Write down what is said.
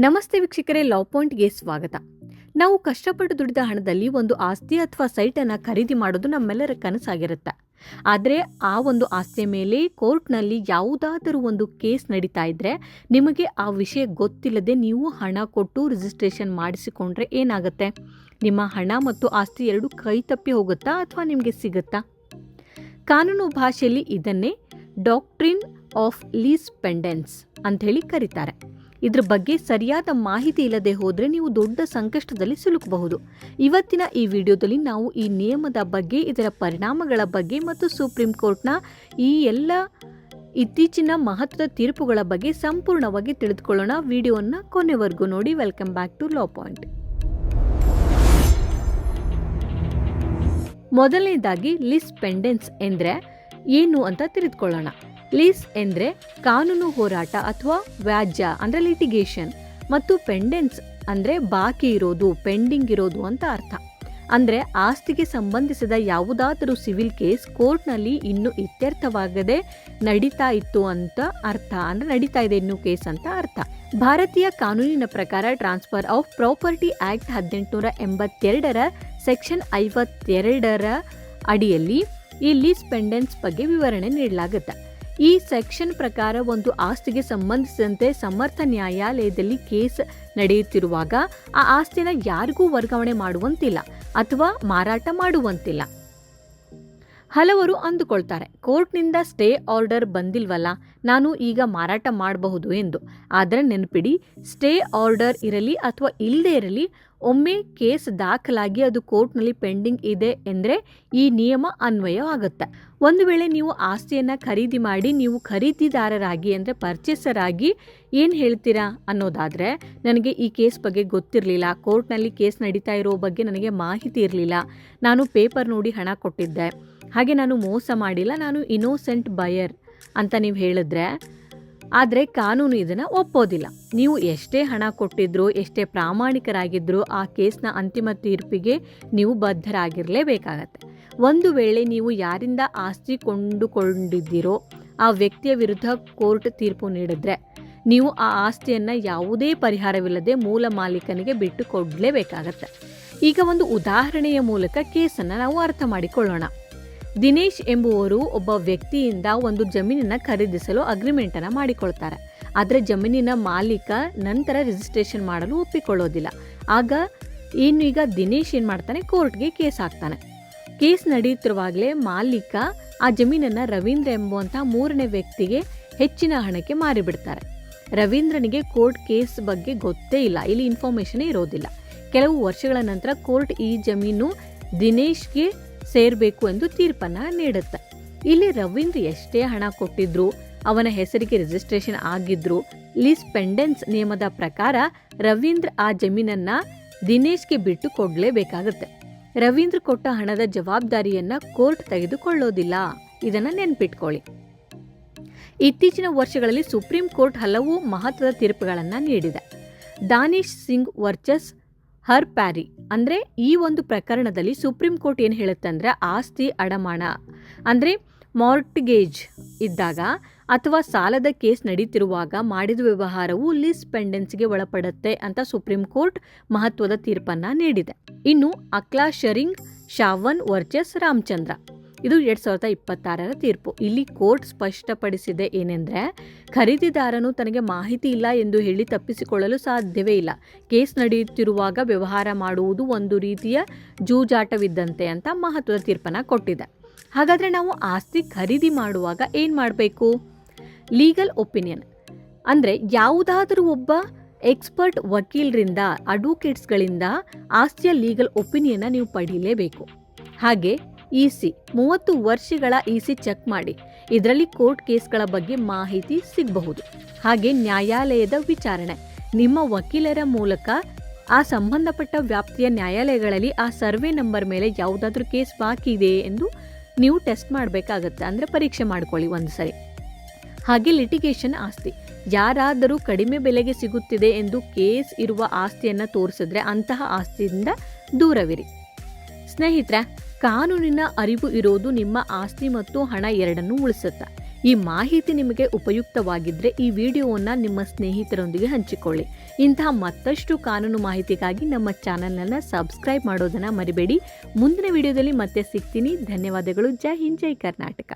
ನಮಸ್ತೆ ವೀಕ್ಷಕರೇ, ಲಾ ಪಾಯಿಂಟ್ಗೆ ಸ್ವಾಗತ. ನಾವು ಕಷ್ಟಪಟ್ಟು ದುಡಿದ ಹಣದಲ್ಲಿ ಒಂದು ಆಸ್ತಿ ಅಥವಾ ಸೈಟನ್ನು ಖರೀದಿ ಮಾಡೋದು ನಮ್ಮೆಲ್ಲರ ಕನಸಾಗಿರುತ್ತೆ. ಆದರೆ ಆ ಒಂದು ಆಸ್ತಿಯ ಮೇಲೆ ಕೋರ್ಟ್ನಲ್ಲಿ ಯಾವುದಾದರೂ ಒಂದು ಕೇಸ್ ನಡೀತಾ ಇದ್ದರೆ ನಿಮಗೆ ಆ ವಿಷಯ ಗೊತ್ತಿಲ್ಲದೆ ನೀವು ಹಣ ಕೊಟ್ಟು ರಿಜಿಸ್ಟ್ರೇಷನ್ ಮಾಡಿಸಿಕೊಂಡ್ರೆ ಏನಾಗುತ್ತೆ? ನಿಮ್ಮ ಹಣ ಮತ್ತು ಆಸ್ತಿ ಎರಡು ಕೈ ತಪ್ಪಿ ಹೋಗುತ್ತಾ ಅಥವಾ ನಿಮಗೆ ಸಿಗುತ್ತಾ? ಕಾನೂನು ಭಾಷೆಯಲ್ಲಿ ಇದನ್ನೇ ಡಾಕ್ಟ್ರಿನ್ ಆಫ್ ಲೀಸ್ ಪೆಂಡೆನ್ಸ್ ಅಂತ ಹೇಳಿ ಕರೀತಾರೆ. ಇದ್ರ ಬಗ್ಗೆ ಸರಿಯಾದ ಮಾಹಿತಿ ಇಲ್ಲದೆ ಹೋದರೆ ನೀವು ದೊಡ್ಡ ಸಂಕಷ್ಟದಲ್ಲಿ ಸಿಲುಕಬಹುದು. ಇವತ್ತಿನ ಈ ವಿಡಿಯೋದಲ್ಲಿ ನಾವು ಈ ನಿಯಮದ ಬಗ್ಗೆ, ಇದರ ಪರಿಣಾಮಗಳ ಬಗ್ಗೆ ಮತ್ತು ಸುಪ್ರೀಂ ಕೋರ್ಟ್ನ ಈ ಎಲ್ಲ ಇತ್ತೀಚಿನ ಮಹತ್ವದ ತೀರ್ಪುಗಳ ಬಗ್ಗೆ ಸಂಪೂರ್ಣವಾಗಿ ತಿಳಿದುಕೊಳ್ಳೋಣ. ವಿಡಿಯೋವನ್ನು ಕೊನೆವರೆಗೂ ನೋಡಿ. Welcome back to Law Point. ಮೊದಲನೇದಾಗಿ ಲೀಸ್ ಪೆಂಡೆನ್ಸ್ ಎಂದರೆ ಏನು ಅಂತ ತಿಳಿದುಕೊಳ್ಳೋಣ. ಲೀಸ್ ಎಂದರೆ ಕಾನೂನು ಹೋರಾಟ ಅಥವಾ ವ್ಯಾಜ್ಯ ಅಂದರೆ ಲಿಟಿಗೇಷನ್, ಮತ್ತು ಪೆಂಡೆನ್ಸ್ ಅಂದರೆ ಬಾಕಿ ಇರೋದು, ಪೆಂಡಿಂಗ್ ಇರೋದು ಅಂತ ಅರ್ಥ. ಅಂದರೆ ಆಸ್ತಿಗೆ ಸಂಬಂಧಿಸಿದ ಯಾವುದಾದರೂ ಸಿವಿಲ್ ಕೇಸ್ ಕೋರ್ಟ್ನಲ್ಲಿ ಇನ್ನೂ ಇತ್ಯರ್ಥವಾಗದೆ ನಡೀತಾ ಇತ್ತು ಅಂತ ಅರ್ಥ. ಅಂದರೆ ನಡೀತಾ ಇದೆ ಇನ್ನೂ ಕೇಸ್ ಅಂತ ಅರ್ಥ. ಭಾರತೀಯ ಕಾನೂನಿನ ಪ್ರಕಾರ ಟ್ರಾನ್ಸ್ಫರ್ ಆಫ್ ಪ್ರಾಪರ್ಟಿ ಆಕ್ಟ್ 1882ರ ಸೆಕ್ಷನ್ 52ರ ಅಡಿಯಲ್ಲಿ ಈ ಲೀಸ್ ಪೆಂಡೆನ್ಸ್ ಬಗ್ಗೆ ವಿವರಣೆ ನೀಡಲಾಗುತ್ತೆ. ಈ ಸೆಕ್ಷನ್ ಪ್ರಕಾರ ಒಂದು ಆಸ್ತಿಗೆ ಸಂಬಂಧಿಸಿದಂತೆ ಸಮರ್ಥ ನ್ಯಾಯಾಲಯದಲ್ಲಿ ಕೇಸ್ ನಡೆಯುತ್ತಿರುವಾಗ ಆ ಆಸ್ತಿಯನ್ನು ಯಾರಿಗೂ ವರ್ಗಾವಣೆ ಮಾಡುವಂತಿಲ್ಲ ಅಥವಾ ಮಾರಾಟ ಮಾಡುವಂತಿಲ್ಲ. ಹಲವರು ಅಂದುಕೊಳ್ತಾರೆ, ಕೋರ್ಟ್ನಿಂದ ಸ್ಟೇ ಆರ್ಡರ್ ಬಂದಿಲ್ವಲ್ಲ, ನಾನು ಈಗ ಮಾರಾಟ ಮಾಡಬಹುದು ಎಂದು. ಆದರೆ ನೆನಪಿಡಿ, ಸ್ಟೇ ಆರ್ಡರ್ ಇರಲಿ ಅಥವಾ ಇಲ್ಲದೇ ಇರಲಿ, ಒಮ್ಮೆ ಕೇಸ್ ದಾಖಲಾಗಿ ಅದು ಕೋರ್ಟ್ನಲ್ಲಿ ಪೆಂಡಿಂಗ್ ಇದೆ ಎಂದರೆ ಈ ನಿಯಮ ಅನ್ವಯವಾಗುತ್ತೆ. ಒಂದು ವೇಳೆ ನೀವು ಆಸ್ತಿಯನ್ನು ಖರೀದಿ ಮಾಡಿ ನೀವು ಖರೀದಿದಾರರಾಗಿ ಅಂದರೆ ಪರ್ಚೇಸರ್ ಆಗಿ ಏನು ಹೇಳ್ತೀರಾ ಅನ್ನೋದಾದರೆ, ನನಗೆ ಈ ಕೇಸ್ ಬಗ್ಗೆ ಗೊತ್ತಿರಲಿಲ್ಲ, ಕೋರ್ಟ್ನಲ್ಲಿ ಕೇಸ್ ನಡೀತಾ ಇರೋ ಬಗ್ಗೆ ನನಗೆ ಮಾಹಿತಿ ಇರಲಿಲ್ಲ, ನಾನು ಪೇಪರ್ ನೋಡಿ ಹಣ ಕೊಟ್ಟಿದ್ದೆ, ಹಾಗೆ ನಾನು ಮೋಸ ಮಾಡಿಲ್ಲ, ನಾನು ಇನ್ನೋಸೆಂಟ್ ಬಯರ್ ಅಂತ ನೀವು ಹೇಳಿದ್ರೆ, ಆದರೆ ಕಾನೂನು ಇದನ್ನು ಒಪ್ಪೋದಿಲ್ಲ. ನೀವು ಎಷ್ಟೇ ಹಣ ಕೊಟ್ಟಿದ್ರು, ಎಷ್ಟೇ ಪ್ರಾಮಾಣಿಕರಾಗಿದ್ದರೂ ಆ ಕೇಸ್ನ ಅಂತಿಮ ತೀರ್ಪಿಗೆ ನೀವು ಬದ್ಧರಾಗಿರಲೇಬೇಕಾಗತ್ತೆ. ಒಂದು ವೇಳೆ ನೀವು ಯಾರಿಂದ ಆಸ್ತಿ ಕೊಂಡುಕೊಂಡಿದ್ದೀರೋ ಆ ವ್ಯಕ್ತಿಯ ವಿರುದ್ಧ ಕೋರ್ಟ್ ತೀರ್ಪು ನೀಡಿದ್ರೆ ನೀವು ಆ ಆಸ್ತಿಯನ್ನು ಯಾವುದೇ ಪರಿಹಾರವಿಲ್ಲದೆ ಮೂಲ ಮಾಲೀಕನಿಗೆ ಬಿಟ್ಟು ಕೊಡಲೇಬೇಕಾಗತ್ತೆ. ಈಗ ಒಂದು ಉದಾಹರಣೆಯ ಮೂಲಕ ಕೇಸನ್ನು ನಾವು ಅರ್ಥ ಮಾಡಿಕೊಳ್ಳೋಣ. ದಿನೇಶ್ ಎಂಬುವರು ಒಬ್ಬ ವ್ಯಕ್ತಿಯಿಂದ ಒಂದು ಜಮೀನನ್ನು ಖರೀದಿಸಲು ಅಗ್ರಿಮೆಂಟನ್ನು ಮಾಡಿಕೊಳ್ತಾರೆ. ಆದರೆ ಜಮೀನಿನ ಮಾಲೀಕ ನಂತರ ರಿಜಿಸ್ಟ್ರೇಷನ್ ಮಾಡಲು ಒಪ್ಪಿಕೊಳ್ಳೋದಿಲ್ಲ. ಆಗ ಈಗ ದಿನೇಶ್ ಏನು ಮಾಡ್ತಾನೆ, ಕೋರ್ಟ್ಗೆ ಕೇಸ್ ಹಾಕ್ತಾನೆ. ಕೇಸ್ ನಡೆಯುತ್ತಿರುವಾಗಲೇ ಮಾಲೀಕ ಆ ಜಮೀನನ್ನು ರವೀಂದ್ರ ಎಂಬುವಂತಹ ಮೂರನೇ ವ್ಯಕ್ತಿಗೆ ಹೆಚ್ಚಿನ ಹಣಕ್ಕೆ ಮಾರಿಬಿಡ್ತಾರೆ. ರವೀಂದ್ರನಿಗೆ ಕೋರ್ಟ್ ಕೇಸ್ ಬಗ್ಗೆ ಗೊತ್ತೇ ಇಲ್ಲ, ಇಲ್ಲಿ ಇನ್ಫಾರ್ಮೇಷನ್ ಇರೋದಿಲ್ಲ. ಕೆಲವು ವರ್ಷಗಳ ನಂತರ ಕೋರ್ಟ್ ಈ ಜಮೀನು ದಿನೇಶ್ಗೆ ಸೇರಬೇಕು ಎಂದು ತೀರ್ಪನ್ನು ನೀಡುತ್ತೆ. ಇಲ್ಲಿ ರವೀಂದ್ರ ಎಷ್ಟೇ ಹಣ ಕೊಟ್ಟಿದ್ರು, ಅವನ ಹೆಸರಿಗೆ ರಿಜಿಸ್ಟ್ರೇಷನ್ ಆಗಿದ್ರು, ಲೀಸ್ ಪೆಂಡೆನ್ಸ್ ನಿಯಮದ ಪ್ರಕಾರ ರವೀಂದ್ರ ಆ ಜಮೀನನ್ನು ದಿನೇಶ್ಗೆ ಬಿಟ್ಟು ಕೊಡಲೇಬೇಕಾಗುತ್ತೆ. ರವೀಂದ್ರ ಕೊಟ್ಟ ಹಣದ ಜವಾಬ್ದಾರಿಯನ್ನು ಕೋರ್ಟ್ ತೆಗೆದುಕೊಳ್ಳೋದಿಲ್ಲ. ಇದನ್ನು ನೆನ್ಪಿಟ್ಕೊಳ್ಳಿ. ಇತ್ತೀಚಿನ ವರ್ಷಗಳಲ್ಲಿ ಸುಪ್ರೀಂ ಕೋರ್ಟ್ ಹಲವು ಮಹತ್ವದ ತೀರ್ಪುಗಳನ್ನು ನೀಡಿದೆ. ದಾನಿಶ್ ಸಿಂಗ್ ವರ್ಸಸ್ ಹರ್ ಪ್ಯಾರಿ ಅಂದರೆ ಈ ಒಂದು ಪ್ರಕರಣದಲ್ಲಿ ಸುಪ್ರೀಂ ಕೋರ್ಟ್ ಏನು ಹೇಳುತ್ತೆ ಅಂದರೆ, ಆಸ್ತಿ ಅಡಮಾನ ಅಂದರೆ ಮಾರ್ಟ್ಗೇಜ್ ಇದ್ದಾಗ ಅಥವಾ ಸಾಲದ ಕೇಸ್ ನಡೀತಿರುವಾಗ ಮಾಡಿದ ವ್ಯವಹಾರವು ಲೀಸ್ ಪೆಂಡೆನ್ಸ್ಗೆ ಒಳಪಡುತ್ತೆ ಅಂತ ಸುಪ್ರೀಂ ಕೋರ್ಟ್ ಮಹತ್ವದ ತೀರ್ಪನ್ನು ನೀಡಿದೆ. ಇನ್ನು ಅಕ್ಲಾ ಶರಿಂಗ್ ಶಾವನ್ ವರ್ಸಸ್ ರಾಮಚಂದ್ರ, ಇದು 2026ರ ತೀರ್ಪು. ಇಲ್ಲಿ ಕೋರ್ಟ್ ಸ್ಪಷ್ಟಪಡಿಸಿದೆ ಏನೆಂದರೆ, ಖರೀದಿದಾರನು ತನಗೆ ಮಾಹಿತಿ ಇಲ್ಲ ಎಂದು ಹೇಳಿ ತಪ್ಪಿಸಿಕೊಳ್ಳಲು ಸಾಧ್ಯವೇ ಇಲ್ಲ. ಕೇಸ್ ನಡೆಯುತ್ತಿರುವಾಗ ವ್ಯವಹಾರ ಮಾಡುವುದು ಒಂದು ರೀತಿಯ ಜೂಜಾಟವಿದ್ದಂತೆ ಅಂತ ಮಹತ್ವದ ತೀರ್ಪನ್ನು ಕೊಟ್ಟಿದೆ. ಹಾಗಾದರೆ ನಾವು ಆಸ್ತಿ ಖರೀದಿ ಮಾಡುವಾಗ ಏನು ಮಾಡಬೇಕು? ಲೀಗಲ್ ಒಪಿನಿಯನ್ ಅಂದರೆ ಯಾವುದಾದರೂ ಒಬ್ಬ ಎಕ್ಸ್ಪರ್ಟ್ ವಕೀಲರಿಂದ, ಅಡ್ವೊಕೇಟ್ಸ್ಗಳಿಂದ ಆಸ್ತಿಯ ಲೀಗಲ್ ಒಪಿನಿಯನ್ನ ನೀವು ಪಡೀಲೇಬೇಕು. ಹಾಗೆ ಇಸಿ 30 ವರ್ಷಗಳ ಇಸಿ ಚೆಕ್ ಮಾಡಿ, ಇದರಲ್ಲಿ ಕೋರ್ಟ್ ಕೇಸ್ಗಳ ಬಗ್ಗೆ ಮಾಹಿತಿ ಸಿಗಬಹುದು. ಹಾಗೆ ನ್ಯಾಯಾಲಯದ ವಿಚಾರಣೆ, ನಿಮ್ಮ ವಕೀಲರ ಮೂಲಕ ಆ ಸಂಬಂಧಪಟ್ಟ ವ್ಯಾಪ್ತಿಯ ನ್ಯಾಯಾಲಯಗಳಲ್ಲಿ ಆ ಸರ್ವೆ ನಂಬರ್ ಮೇಲೆ ಯಾವುದಾದ್ರೂ ಕೇಸ್ ಬಾಕಿ ಇದೆ ಎಂದು ನೀವು ಟೆಸ್ಟ್ ಮಾಡಬೇಕಾಗತ್ತೆ, ಅಂದರೆ ಪರೀಕ್ಷೆ ಮಾಡ್ಕೊಳ್ಳಿ ಒಂದು ಸರಿ. ಹಾಗೆ ಲಿಟಿಗೇಷನ್ ಆಸ್ತಿ, ಯಾರಾದರೂ ಕಡಿಮೆ ಬೆಲೆಗೆ ಸಿಗುತ್ತಿದೆ ಎಂದು ಕೇಸ್ ಇರುವ ಆಸ್ತಿಯನ್ನು ತೋರಿಸಿದ್ರೆ ಅಂತಹ ಆಸ್ತಿಯಿಂದ ದೂರವಿರಿ. ಸ್ನೇಹಿತರೆ, ಕಾನೂನಿನ ಅರಿವು ಇರೋದು ನಿಮ್ಮ ಆಸ್ತಿ ಮತ್ತು ಹಣ ಎರಡನ್ನೂ ಉಳಿಸುತ್ತೆ. ಈ ಮಾಹಿತಿ ನಿಮಗೆ ಉಪಯುಕ್ತವಾಗಿದ್ದರೆ ಈ ವಿಡಿಯೋವನ್ನು ನಿಮ್ಮ ಸ್ನೇಹಿತರೊಂದಿಗೆ ಹಂಚಿಕೊಳ್ಳಿ. ಇಂತಹ ಮತ್ತಷ್ಟು ಕಾನೂನು ಮಾಹಿತಿಗಾಗಿ ನಮ್ಮ ಚಾನಲನ್ನು ಸಬ್ಸ್ಕ್ರೈಬ್ ಮಾಡೋದನ್ನು ಮರಿಬೇಡಿ. ಮುಂದಿನ ವಿಡಿಯೋದಲ್ಲಿ ಮತ್ತೆ ಸಿಗ್ತೀನಿ. ಧನ್ಯವಾದಗಳು. ಜೈ ಹಿಂದ್, ಜೈ ಕರ್ನಾಟಕ.